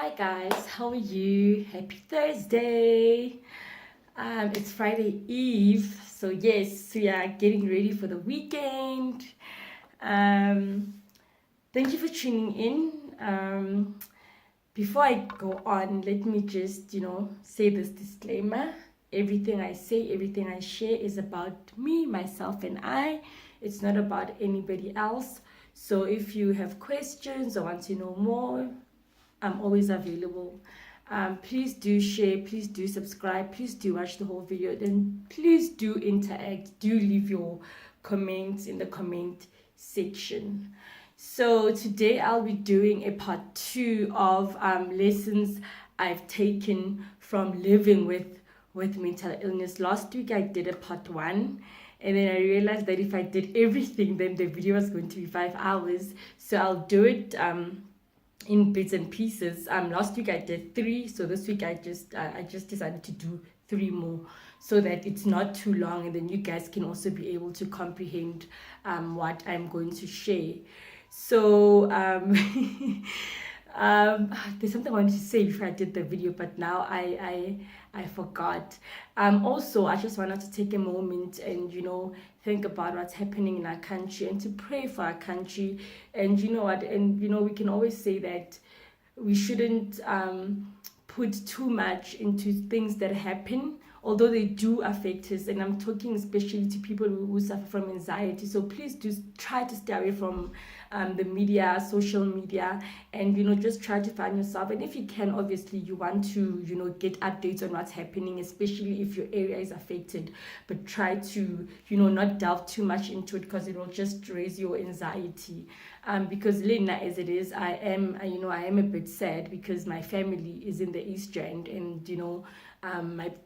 Hi guys, how are you? Happy Thursday. It's Friday Eve, so yes, we are getting ready for the weekend. Thank you for tuning in. Before I go on, let me just, say this disclaimer. Everything I say, everything I share is about me, myself, and I. It's not about anybody else. So if you have questions or want to know more, I'm always available. Please do share, please do subscribe, please do watch the whole video, then please do interact, do leave your comments in the comment section. So today I'll be doing a part 2 of lessons I've taken from living with mental illness. Last week I did a part 1, and then I realized that if I did everything, then the video was going to be 5 hours. So I'll do it in bits and pieces. Last week I did 3, so this week I just decided to do 3 more, so that it's not too long, and then you guys can also be able to comprehend what I'm going to share. So there's something I wanted to say before I did the video, but now I forgot. Also, I just wanted to take a moment and think about what's happening in our country and to pray for our country. And you know what? And we can always say that we shouldn't put too much into things that happen, although they do affect us. And I'm talking especially to people who suffer from anxiety. So please do try to stay away from the media, social media, and just try to find yourself. And if you can, obviously you want to get updates on what's happening, especially if your area is affected, but try to not delve too much into it, because it will just raise your anxiety. Because Lena, as it is, I am a bit sad because my family is in the East End, and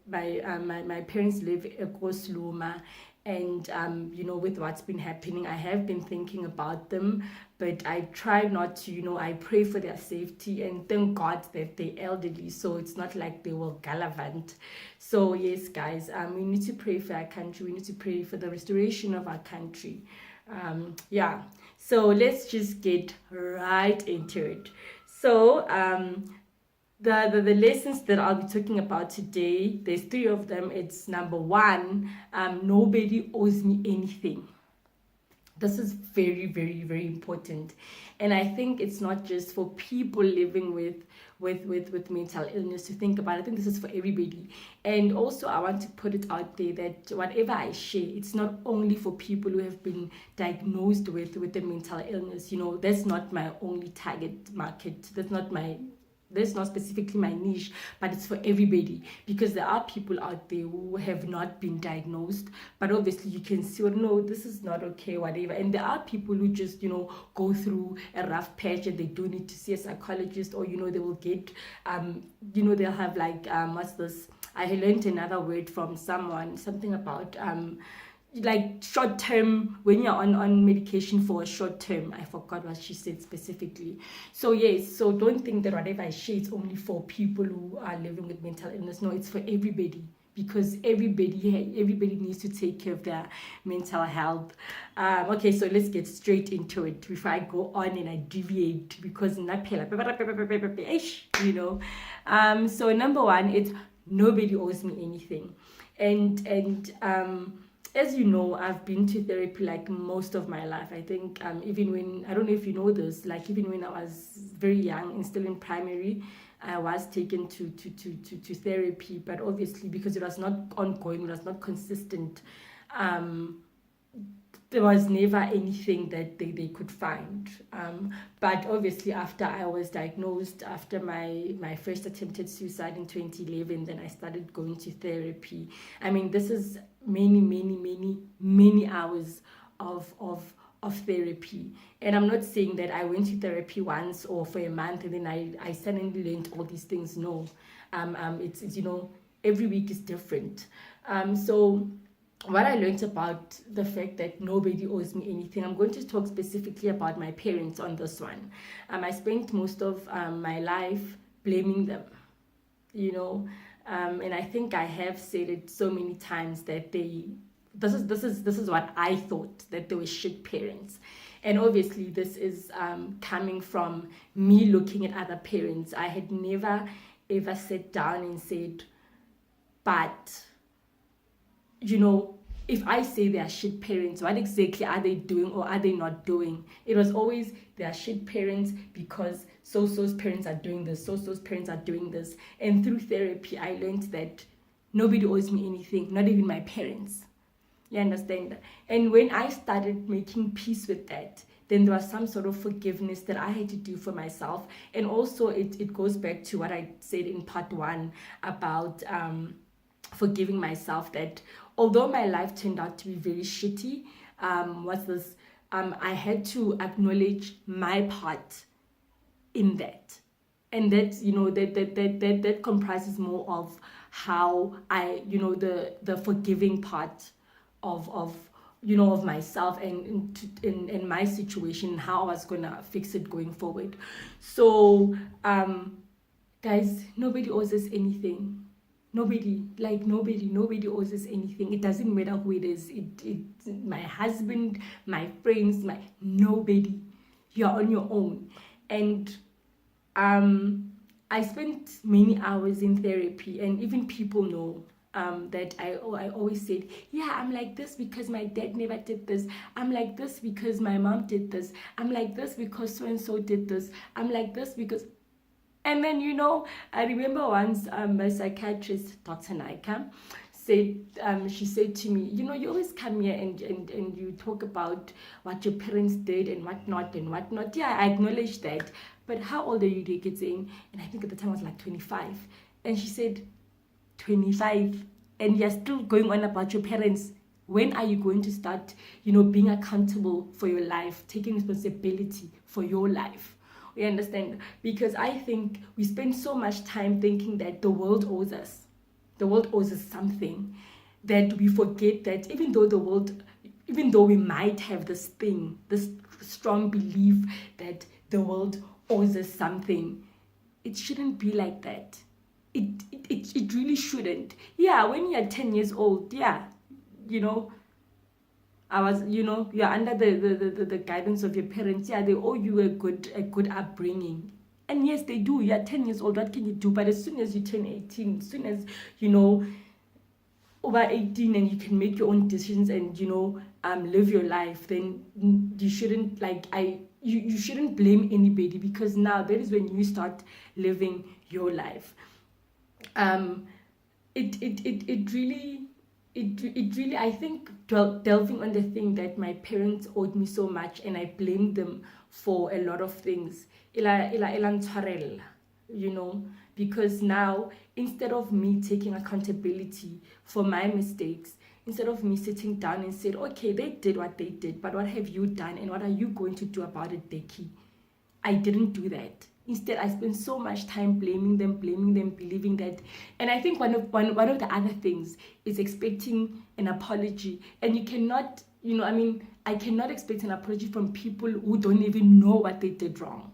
my parents live across Loma. And with what's been happening, I have been thinking about them, but I try not to. I pray for their safety, and thank God that they're elderly, so it's not like they will gallivant. So yes, guys, we need to pray for our country. We need to pray for the restoration of our country. Yeah, so let's just get right into it. So the lessons that I'll be talking about today, there's 3 of them. It's number 1, nobody owes me anything. This is very, very, very important. And I think it's not just for people living with mental illness to think about. I think this is for everybody. And also I want to put it out there that whatever I share, it's not only for people who have been diagnosed with the mental illness. That's not my only target market. That's not specifically my niche, but it's for everybody, because there are people out there who have not been diagnosed, but obviously you can see, no, this is not okay, whatever. And there are people who just go through a rough patch and they do need to see a psychologist, or they will get they'll have like what's this, I learned another word from someone, something about like short term, when you're on medication for a short term. I forgot what she said specifically. So yes, so don't think that whatever I share is only for people who are living with mental illness. No, it's for everybody, because everybody needs to take care of their mental health. Okay, so let's get straight into it before I go on and I deviate, because so number 1, it's nobody owes me anything. And as you know, I've been to therapy like most of my life. I think even when, I don't know if you know this, like even when I was very young and still in primary, I was taken to therapy. But obviously, because it was not ongoing, it was not consistent, there was never anything that they could find. But obviously, after I was diagnosed, after my first attempted suicide in 2011, then I started going to therapy. I mean, this is many hours of therapy. And I'm not saying that I went to therapy once or for a month and then I suddenly learned all these things. No. It's every week is different. So what I learned about the fact that nobody owes me anything, I'm going to talk specifically about my parents on this one. I spent most of my life blaming them, and I think I have said it so many times that this is what I thought, that they were shit parents. And obviously this is coming from me looking at other parents. I had never ever sat down and said, but if I say they are shit parents, what exactly are they doing or are they not doing? It was always they are shit parents because so-so's parents are doing this, so-so's parents are doing this. And through therapy, I learned that nobody owes me anything, not even my parents. You understand? And when I started making peace with that, then there was some sort of forgiveness that I had to do for myself. And also it goes back to what I said in part 1 about forgiving myself, that although my life turned out to be very shitty, I had to acknowledge my part in that. And that, that comprises more of how I, the forgiving part of myself and in my situation, how I was gonna fix it going forward. So guys, nobody owes us anything. Nobody owes us anything. It doesn't matter who it is. My husband, my friends, nobody. You're on your own. And I spent many hours in therapy, and even people know that I always said, yeah, I'm like this because my dad never did this. I'm like this because my mom did this. I'm like this because so and so did this. I'm like this because. And then, I remember once my psychiatrist, Dr. Naika, said, she said to me, you always come here and you talk about what your parents did and whatnot and whatnot. Yeah, I acknowledge that. But how old are you, Decky? Saying, and I think at the time I was like 25. And she said, 25? And you're still going on about your parents. When are you going to start, being accountable for your life, taking responsibility for your life? We understand, because I think we spend so much time thinking that the world owes us something, that we forget that even though we might have this strong belief that the world owes us something, it shouldn't be like that. It really shouldn't. Yeah, when you're 10 years old, yeah, you're under the guidance of your parents. Yeah, they owe you a good upbringing. And yes, they do. You're 10 years old. What can you do? But as soon as you turn 18, as soon as, over 18 and you can make your own decisions and, live your life, then you shouldn't, you shouldn't blame anybody, because now that is when you start living your life. It really, I think, delving on the thing that my parents owed me so much and I blamed them for a lot of things, because now, instead of me taking accountability for my mistakes, instead of me sitting down and said, okay, they did what they did, but what have you done and what are you going to do about it, Decky? I didn't do that. Instead, I spent so much time blaming them, believing that. And I think one of the other things is expecting an apology. And you cannot, I cannot expect an apology from people who don't even know what they did wrong.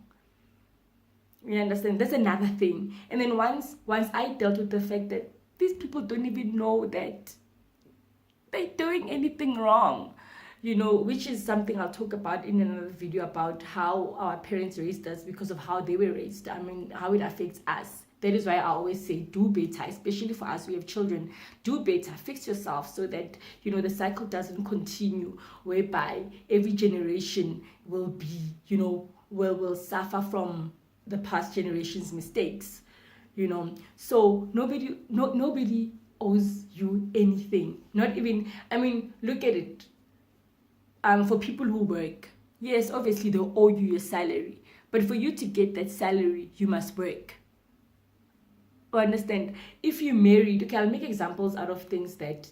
You understand? That's another thing. And then once I dealt with the fact that these people don't even know that they're doing anything wrong, which is something I'll talk about in another video, about how our parents raised us because of how they were raised. How it affects us. That is why I always say do better, especially for us, we have children. Do better, fix yourself, so that, the cycle doesn't continue, whereby every generation will be, will suffer from the past generation's mistakes, So nobody owes you anything. Not even, look at it. For people who work, yes, obviously they'll owe you your salary, but for you to get that salary, you must work. Understand? If you married, okay, I'll make examples out of things that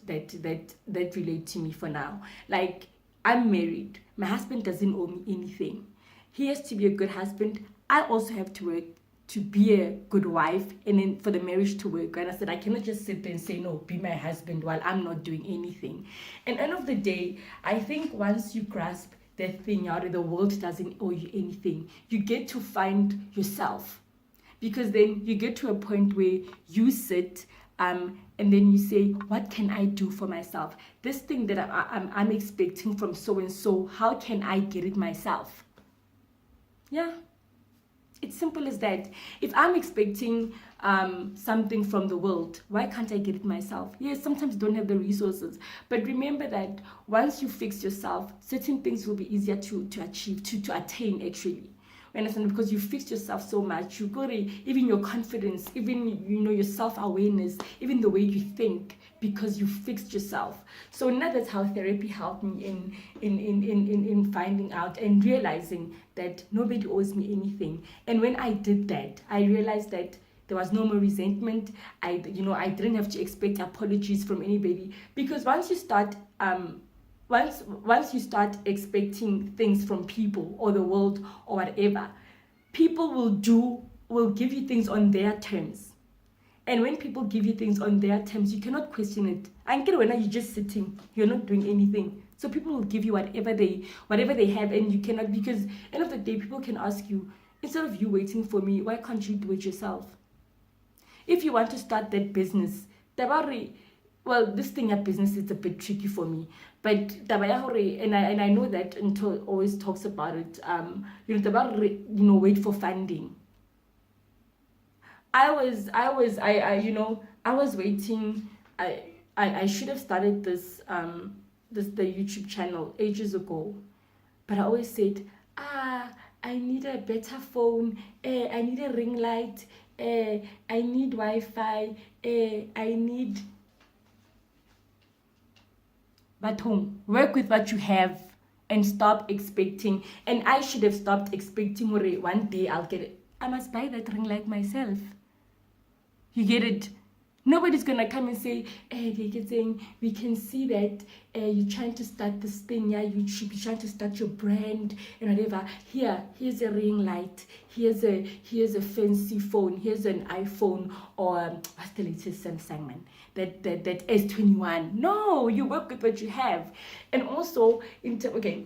relate to me for now. Like, I'm married. My husband doesn't owe me anything. He has to be a good husband. I also have to work to be a good wife, and then for the marriage to work. And I said, I cannot just sit there and say, no, be my husband, while I'm not doing anything. And end of the day, I think once you grasp that thing out, the world doesn't owe you anything, you get to find yourself. Because then you get to a point where you sit and then you say, what can I do for myself? This thing that I'm expecting from so and so, how can I get it myself? Yeah, it's simple as that. If I'm expecting something from the world, why can't I get it myself? Yes, sometimes you don't have the resources, but remember that once you fix yourself, certain things will be easier to achieve, to attain actually. You understand? Because you fixed yourself so much, you got it, even your confidence, even your self-awareness, even the way you think, because you fixed yourself. So now that's how therapy helped me in finding out and realizing that nobody owes me anything. And when I did that, I realized that there was no more resentment. I didn't have to expect apologies from anybody, because once you start once you start expecting things from people or the world or whatever, people will give you things on their terms. And when people give you things on their terms, you cannot question it. And get when you're just sitting, you're not doing anything. So people will give you whatever they have, and you cannot, because end of the day, people can ask you, instead of you waiting for me, why can't you do it yourself? If you want to start that business, well, this thing at business is a bit tricky for me, but and I know that Until always talks about it. Wait for funding. I was waiting. I should have started the YouTube channel ages ago, but I always said, I need a better phone, I need a ring light, I need Wi-Fi, I need. But work with what you have and stop expecting. And I should have stopped expecting one day I'll get it. I must buy that ring light myself. You get it? Nobody's gonna come and say, we can see that you're trying to start this thing, yeah, you should be trying to start your brand and whatever. Here's a ring light, here's a fancy phone, here's an iPhone, or what's the latest Samsung, man? That S21. No, you work with what you have. And also, okay,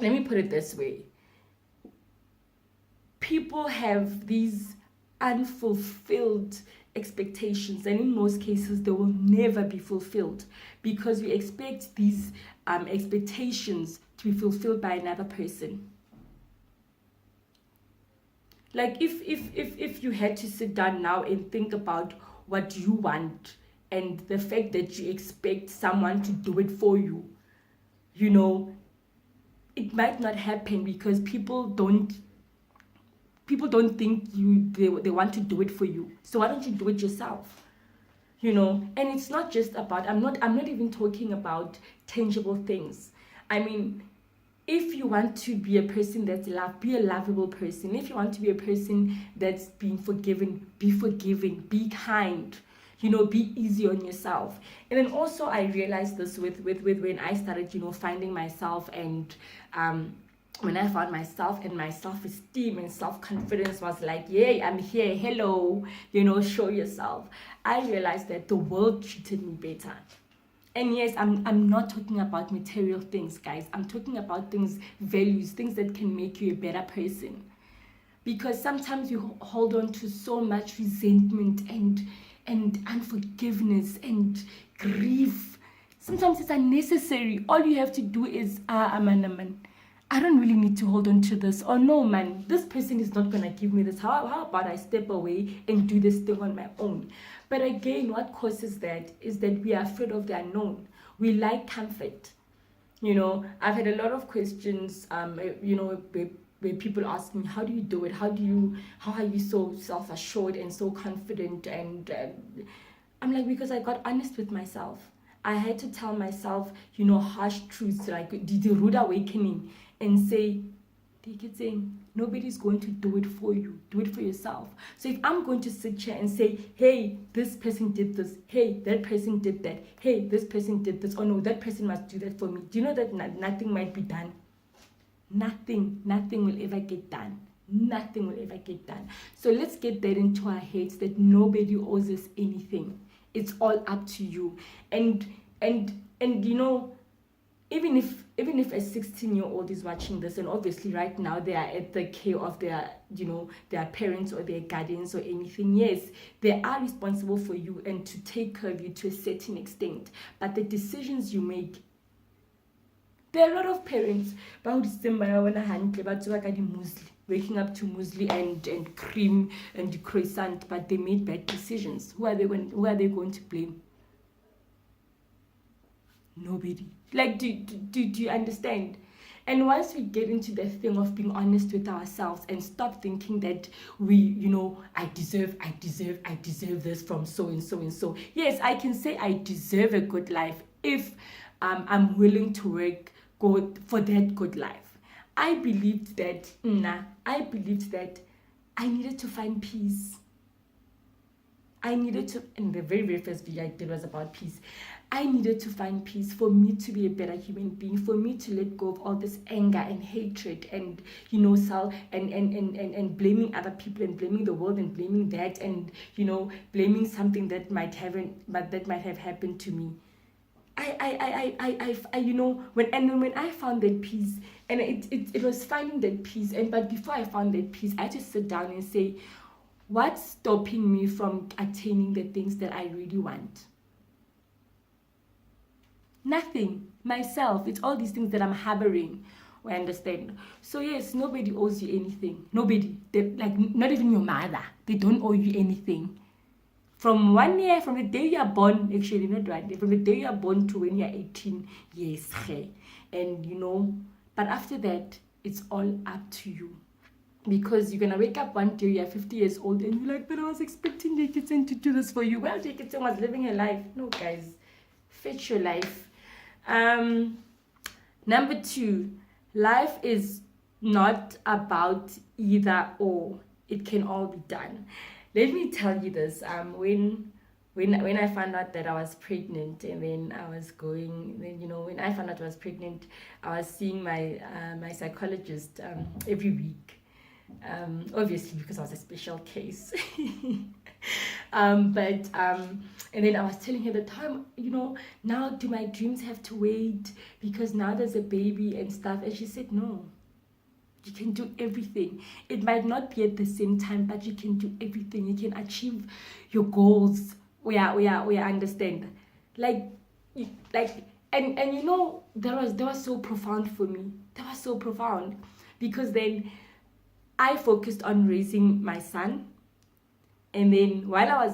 let me put it this way. People have these unfulfilled expectations, and in most cases they will never be fulfilled, because we expect these expectations to be fulfilled by another person. Like if you had to sit down now and think about what you want, and the fact that you expect someone to do it for you, it might not happen, because people don't think they want to do it for you. So why don't you do it yourself? And it's not just about, I'm not even talking about tangible things. I mean, if you want to be a person that's loved, be a lovable person. If you want to be a person that's being forgiven, be forgiving, be kind, be easy on yourself. And then also I realized this with when I started, finding myself, and when I found myself, and my self-esteem and self-confidence was like, yay, I'm here, hello, show yourself. I realized that the world treated me better. And yes, I'm not talking about material things, guys. I'm talking about things, values, things that can make you a better person. Because sometimes you hold on to so much resentment and unforgiveness and grief. Sometimes it's unnecessary. All you have to do is, man, I don't really need to hold on to this. Or no, man, this person is not gonna give me this. How about I step away and do this thing on my own? But again, what causes that is that we are afraid of the unknown. We like comfort. I've had a lot of questions, where people ask me, how do you do it? How are you so self-assured and so confident? And I'm like, because I got honest with myself. I had to tell myself, harsh truths, like the rude awakening, and say, they keep saying, nobody's going to do it for you. Do it for yourself. So if I'm going to sit here and say, hey, this person did this, hey, that person did that, hey, this person did this, oh no, that person must do that for me, do you know that nothing might be done? Nothing will ever get done. Nothing will ever get done. So let's get that into our heads, that nobody owes us anything. It's all up to you. And even if a 16-year-old is watching this, and obviously right now they are at the care of their, their parents or their guardians or anything, yes, they are responsible for you and to take care of you to a certain extent, but the decisions you make, there are a lot of parents waking up to muesli and cream and croissant, but they made bad decisions. Who are they going to blame? Nobody. Like, do you understand? And once we get into the thing of being honest with ourselves and stop thinking that I deserve this from so and so and so. Yes, I can say I deserve a good life if I'm willing to work for that good life. I believed that I needed to find peace. And the very, very first video I did was about peace. I needed to find peace for me to be a better human being, for me to let go of all this anger and hatred and, and blaming other people and blaming the world and blaming that and, blaming something that might have happened to me. When I found that peace, and it was finding that peace, but before I found that peace, I had to sit down and say, what's stopping me from attaining the things that I really want? Nothing. Myself. It's all these things that I'm harboring. I understand. So yes, nobody owes you anything. Nobody. Not even your mother. They don't owe you anything. From the day you are born, actually not 1 day, from the day you are born to when you are 18, yes, and but after that, it's all up to you. Because you're gonna wake up one day, you're 50 years old, and you're like, but I was expecting Decky to do this for you. Well, Decky was living a life. No, guys, fetch your life. Number 2, life is not about either or. It can all be done. Let me tell you this. When I found out that I was pregnant, and then when I found out I was pregnant, I was seeing my psychologist every week. Obviously because I was a special case. And then I was telling her the time, now do my dreams have to wait because now there's a baby and stuff? And she said, no, you can do everything. It might not be at the same time, but you can do everything. You can achieve your goals. We understand. That was so profound for me. That was so profound because then I focused on raising my son, and then while I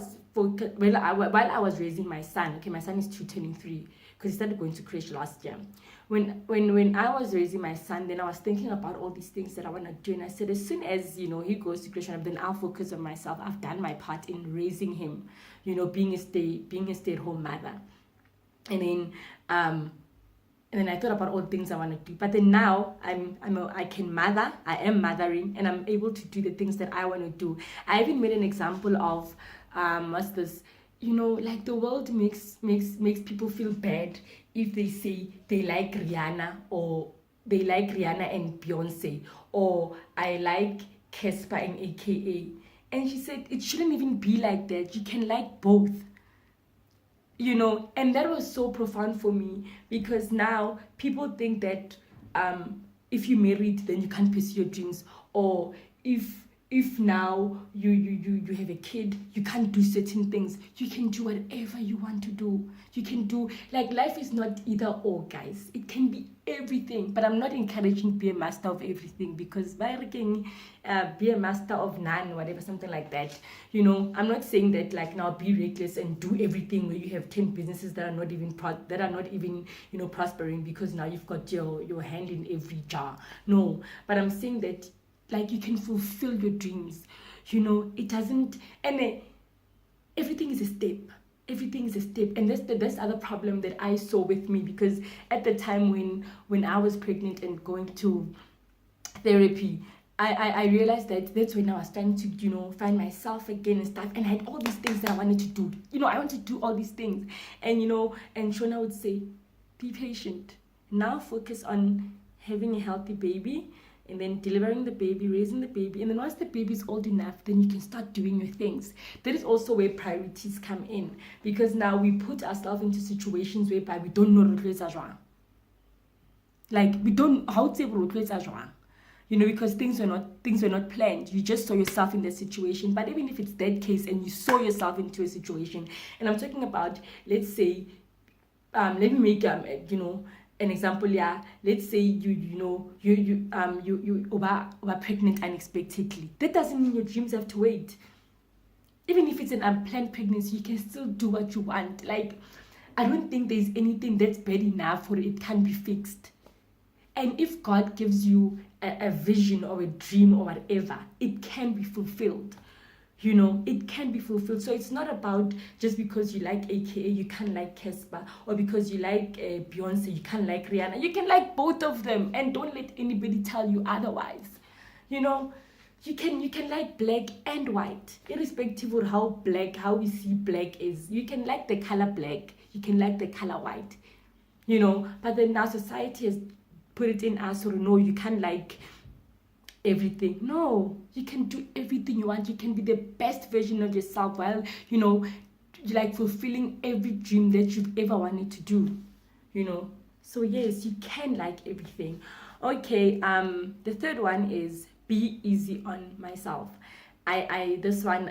was raising my son, okay, my son is 2 turning 3 because he started going to creche last year. When I was raising my son, then I was thinking about all these things that I want to do, and I said, as soon as he goes to creche, then I'll focus on myself. I've done my part in raising him, being a stay-at-home mother, and then I thought about all the things I want to do. But then now I am mothering, and I'm able to do the things that I want to do. I even made an example of what's this? Like the world makes people feel bad if they say they like Rihanna, or they like Rihanna and Beyonce, or I like Casper and AKA. And she said it shouldn't even be like that. You can like both. And that was so profound for me, because now people think that if you're married, then you can't pursue your dreams, or if now you have a kid, you can't do certain things. You can do whatever you want to do. You can do, life is not either or, guys. It can be everything. But I'm not encouraging be a master of everything, because by reckon be a master of none, whatever, something like that. I'm not saying that now be reckless and do everything where you have 10 businesses that are not even prospering, because now you've got your hand in every jar. No, but I'm saying that you can fulfill your dreams. It doesn't, and everything is a step. Everything is a step. And that's the other problem that I saw with me, because at the time when I was pregnant and going to therapy, I realized that that's when I was trying to, find myself again and stuff. And I had all these things that I wanted to do. I want to do all these things. And, and Shona would say, be patient. Now focus on having a healthy baby, and then delivering the baby, raising the baby, and then once the baby is old enough, then you can start doing your things. That is also where priorities come in, because now we put ourselves into situations whereby we don't know what is wrong. Like, we don't, how to say, you know, because things were not planned. You just saw yourself in the situation. But even if it's that case and you saw yourself into a situation, and I'm talking about, let's say, let me make you know, an example. Yeah, let's say you were pregnant unexpectedly. That doesn't mean your dreams have to wait. Even if it's an unplanned pregnancy, you can still do what you want. Like, I don't think there's anything that's bad enough for it can be fixed. And if God gives you a vision or a dream or whatever, it can be fulfilled. You know, it can be fulfilled. So it's not about just because you like AKA, you can't like Casper, or because you like Beyonce, you can't like Rihanna. You can like both of them, and don't let anybody tell you otherwise. You know, you can like black and white, irrespective of how we see black is. You can like the color black, you can like the color white, you know. But then now society has put it in us, or no, you can't like everything. No, you can do everything you want. You can be the best version of yourself while, you know, like fulfilling every dream that you've ever wanted to do, you know. So yes, you can like everything. Okay, the third one is be easy on myself. This one,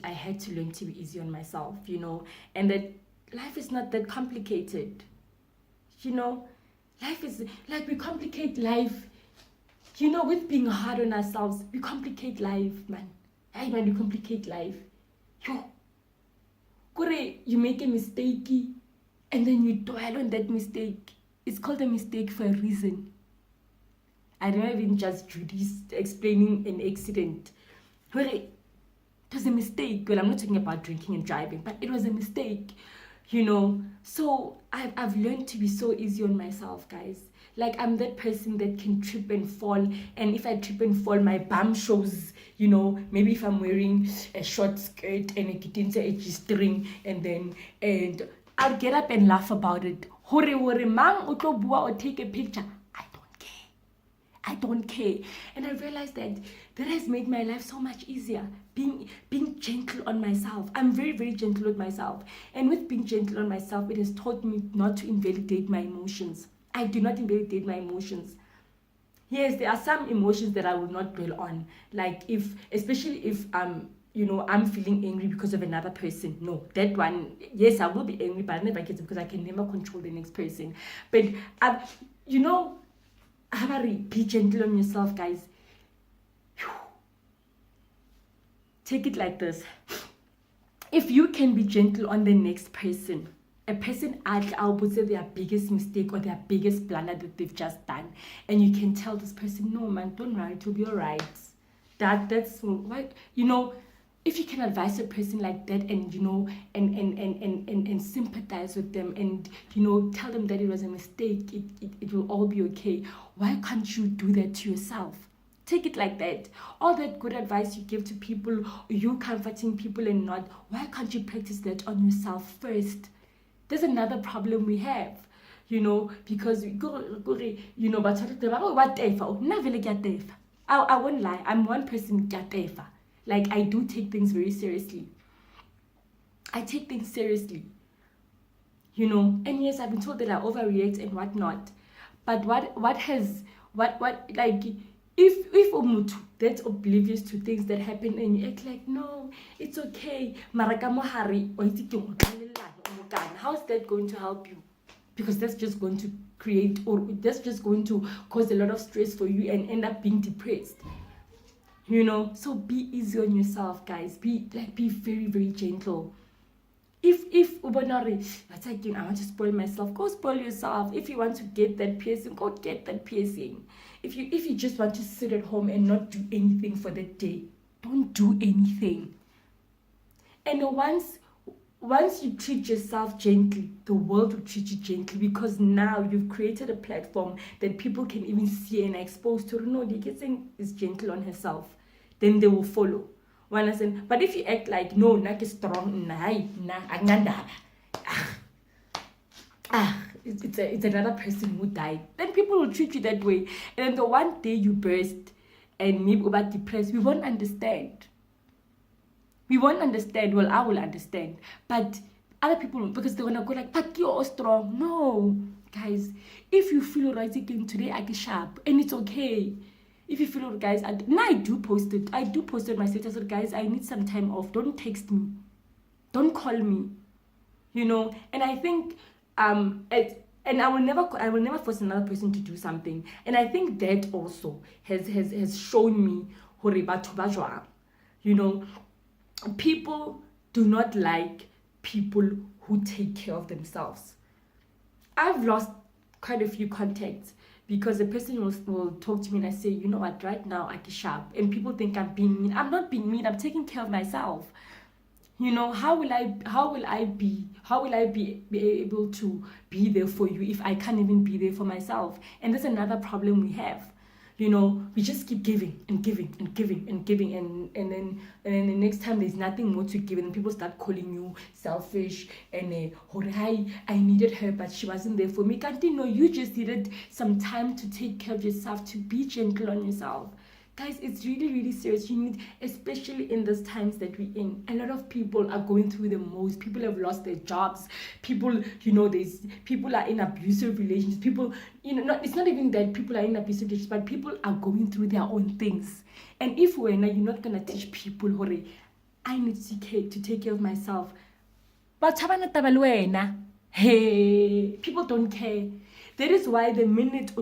I had to learn to be easy on myself, you know, and that life is not that complicated, you know. Life is like, we complicate life, you know, with being hard on ourselves. We complicate life, man. Hey, man, we complicate life. Yo, you make a mistake and then you dwell on that mistake. It's called a mistake for a reason. I don't even just Judy's explaining an accident. It was a mistake. Well, I'm not talking about drinking and driving, but it was a mistake, you know. So I've learned to be so easy on myself, guys. Like, I'm that person that can trip and fall, and if I trip and fall, my bum shows, you know. Maybe if I'm wearing a short skirt and a kitinsa G-string, and I'll get up and laugh about it. Hore mang utlo bua or take a picture. I don't care. And I realized that has made my life so much easier. Being gentle on myself. I'm very, very gentle with myself. And with being gentle on myself, it has taught me not to invalidate my emotions. I do not invalidate my emotions. Yes, there are some emotions that I will not dwell on. Like, especially if you know, I'm feeling angry because of another person. No, that one, yes, I will be angry, but I never get it because I can never control the next person. But you know, be gentle on yourself, guys. Take it like this. If you can be gentle on the next person, a person would say their biggest mistake or their biggest blunder that they've just done, and you can tell this person, no man, don't worry, it'll be all right. That's what, you know. If you can advise a person like that, and you know, and sympathize with them, and you know, tell them that it was a mistake, it will all be okay. Why can't you do that to yourself? Take it like that. All that good advice you give to people, you comforting people and not, why can't you practice that on yourself first? There's another problem we have, you know, because we go, you know, but I won't lie, I'm one person. Like, I do take things very seriously. I take things seriously, you know. And yes, I've been told that I overreact and whatnot. But what like, if umutu that's oblivious to things that happen, and you act like, no, it's okay. How's that going to help you? Because that's just going to create, or that's just going to cause a lot of stress for you and end up being depressed. You know, so be easy on yourself, guys. Be very, very gentle. If ubonari, I want to spoil myself, go spoil yourself. If you want to get that piercing, go get that piercing. If you just want to sit at home and not do anything for the day, don't do anything. And once you treat yourself gently, the world will treat you gently, because now you've created a platform that people can even see and expose to. No, Decky is gentle on herself. Then they will follow. Understand? But if you act like, no, Nak is strong, it's another person who died, then people will treat you that way. And then the one day you burst and maybe about depressed, we won't understand. Well, I will understand. But other people, because they're going to go like, but you're strong. No, guys, if you feel alright again today, I get sharp, and it's okay. If you feel alright, guys, I do post it. I do post it on my status. Guys, I need some time off. Don't text me. Don't call me. And I think and I will never force another person to do something. And I think that also has shown me hore batho ba jwang. People do not like people who take care of themselves. I've lost quite a few contacts because the person will talk to me and I say, you know what, right now I get sharp, and people think I'm being mean. I'm not being mean. I'm taking care of myself. How will I be able to be there for you if I can't even be there for myself? And that's another problem we have. We just keep giving and giving and giving and giving, and then the next time there's nothing more to give, and people start calling you selfish and I needed her but she wasn't there for me. Can't you know you just needed some time to take care of yourself, to be gentle on yourself? Guys, it's really, really serious. You need, especially in these times that we're in, a lot of people are going through the most. People have lost their jobs. People, there's people are in abusive relationships. People, it's not even that people are in abusive relationships, but people are going through their own things. And if you're not gonna teach people, I need to take care of myself. But hey, people don't care. That is why the minute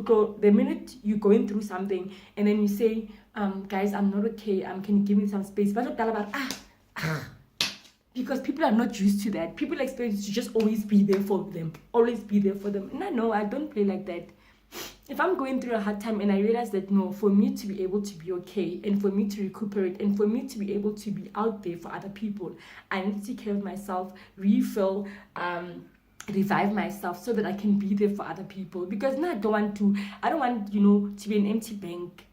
you're going through something and then you say, guys, I'm not okay, can you give me some space? But because people are not used to that. People expect you to just always be there for them. Always be there for them. No, I don't play like that. If I'm going through a hard time and I realize that, no, for me to be able to be okay and for me to recuperate and for me to be able to be out there for other people, I need to take care of myself, refill, revive myself so that I can be there for other people. Because now I don't want to be an empty bank.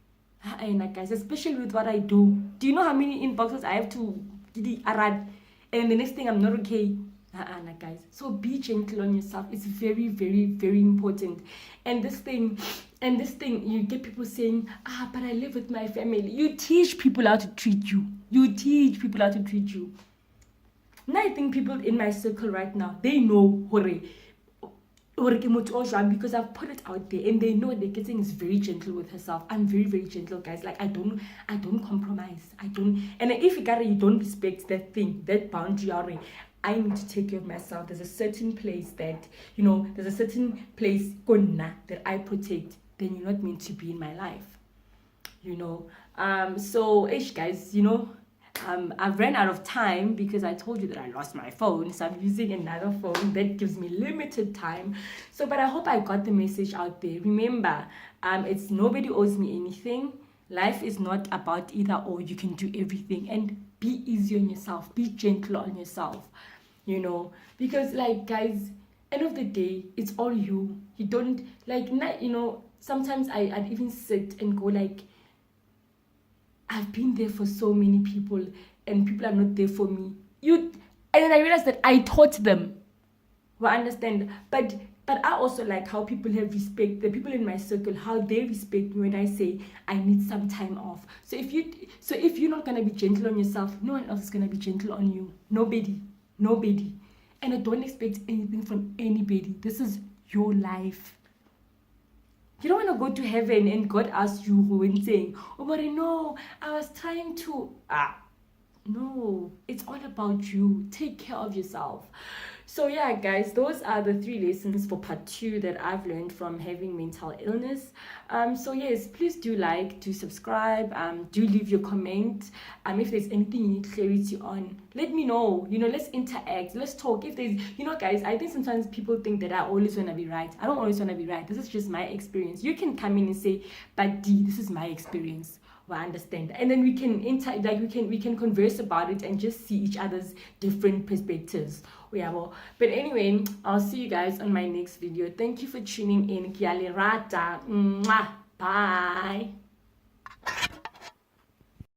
Guys, especially with what I do. Do you know how many inboxes I have to add? And the next thing I'm not okay. Guys. So be gentle on yourself. It's very, very, very important. And this thing, you get people saying, but I live with my family. You teach people how to treat you. Now I think people in my circle right now, they know because I've put it out there, and they know that Decky is very gentle with herself. I'm very, very gentle, guys. Like I don't compromise. And if you don't respect that thing, that boundary, I need to take care of myself. There's a certain place that that I protect. Then you're not meant to be in my life. So guys, I've ran out of time because I told you that I lost my phone, so I'm using another phone that gives me limited time. But I hope I got the message out there. Remember, it's nobody owes me anything. Life is not about either or. You can do everything, and be easy on yourself. Be gentle on yourself. Because guys, end of the day, it's all you. You don't sometimes I'd even sit and go I've been there for so many people and people are not there for me. And then I realized that I taught them. Well, I understand. But I also like how people have respect, the people in my circle, how they respect me when I say I need some time off. So if you're not gonna be gentle on yourself, no one else is gonna be gentle on you. Nobody. And I don't expect anything from anybody. This is your life. You don't want to go to heaven and God asks you when saying, but no, I was trying to. No, it's all about you. Take care of yourself. So yeah, guys, those are the 3 lessons for part 2 that I've learned from having mental illness. So yes, please do subscribe, do leave your comment. If there's anything you need clarity on, let me know. Let's interact, let's talk. If there's, guys, I think sometimes people think that I always want to be right. I don't always want to be right. This is just my experience. You can come in and say, but D, this is my experience. Well, I understand, and then we can we can converse about it and just see each other's different perspectives. Yeah, but anyway, I'll see you guys on my next video. Thank you for tuning in. Bye.